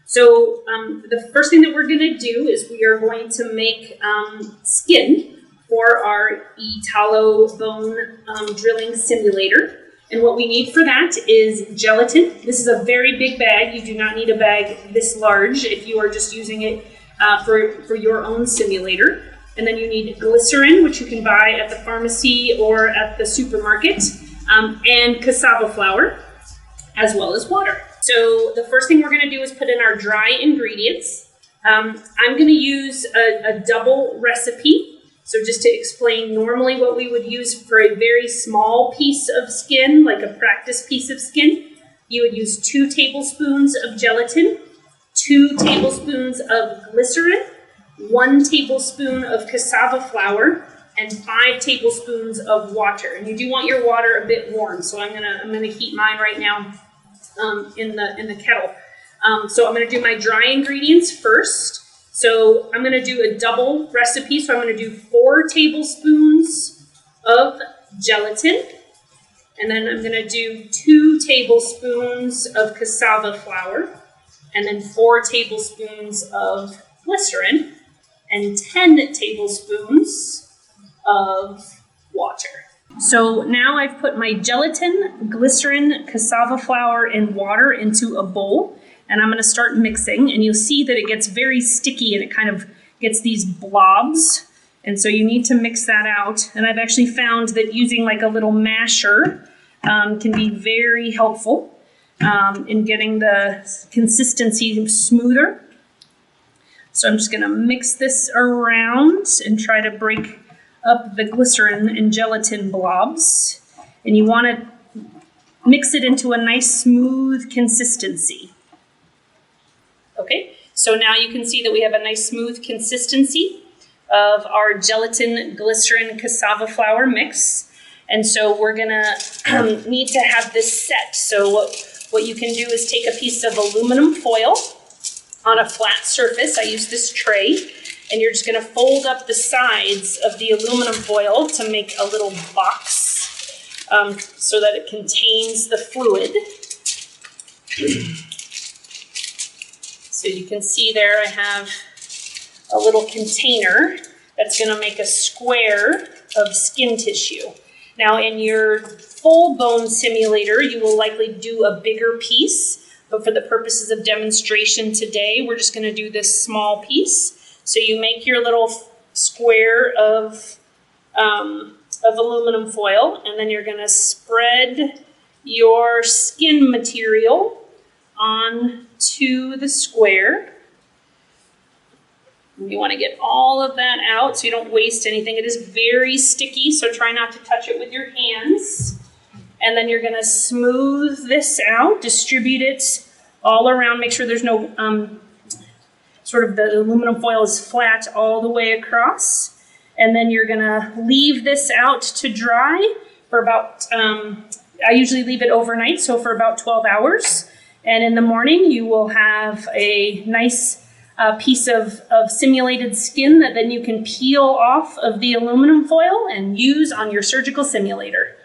So the first thing that we're going to do is we are going to make skin for our eTalo bone drilling simulator. And what we need for that is gelatin. This is a very big bag. You do not need a bag this large if you are just using it for your own simulator. And then you need glycerin, which you can buy at the pharmacy or at the supermarket, and cassava flour, as well as water. So the first thing we're going to do is put in our dry ingredients. I'm going to use a double recipe. So just to explain, normally what we would use for a very small piece of skin, like a practice piece of skin, you would use 2 tablespoons of gelatin, 2 tablespoons of glycerin, 1 tablespoon of cassava flour, and 5 tablespoons of water. And you do want your water a bit warm, so I'm gonna heat mine right now in the kettle. So I'm gonna do my dry ingredients first. So I'm gonna do a double recipe. So I'm gonna do 4 tablespoons of gelatin, and then I'm gonna do 2 tablespoons of cassava flour, and then 4 tablespoons of glycerin, and 10 tablespoons of water. So now I've put my gelatin, glycerin, cassava flour, and water into a bowl, and I'm going to start mixing, and you'll see that it gets very sticky and it kind of gets these blobs, and so you need to mix that out. And I've actually found that using like a little masher can be very helpful in getting the consistency smoother. So I'm just going to mix this around and try to break up the glycerin and gelatin blobs. And you want to mix it into a nice smooth consistency. Okay, so now you can see that we have a nice smooth consistency of our gelatin, glycerin, cassava flour mix. And so we're going to need to have this set. So what you can do is take a piece of aluminum foil on a flat surface. I use this tray, and you're just going to fold up the sides of the aluminum foil to make a little box so that it contains the fluid. So you can see there I have a little container that's going to make a square of skin tissue. Now in your full bone simulator, you will likely do a bigger piece. But for the purposes of demonstration today, we're just going to do this small piece. So you make your little square of aluminum foil, and then you're going to spread your skin material onto the square. You want to get all of that out so you don't waste anything. It is very sticky, so try not to touch it with your hands. And then you're going to smooth this out, distribute it all around. Make sure there's no, sort of the aluminum foil is flat all the way across. And then you're going to leave this out to dry for about, I usually leave it overnight, so for about 12 hours. And in the morning, you will have a nice piece of simulated skin that then you can peel off of the aluminum foil and use on your surgical simulator.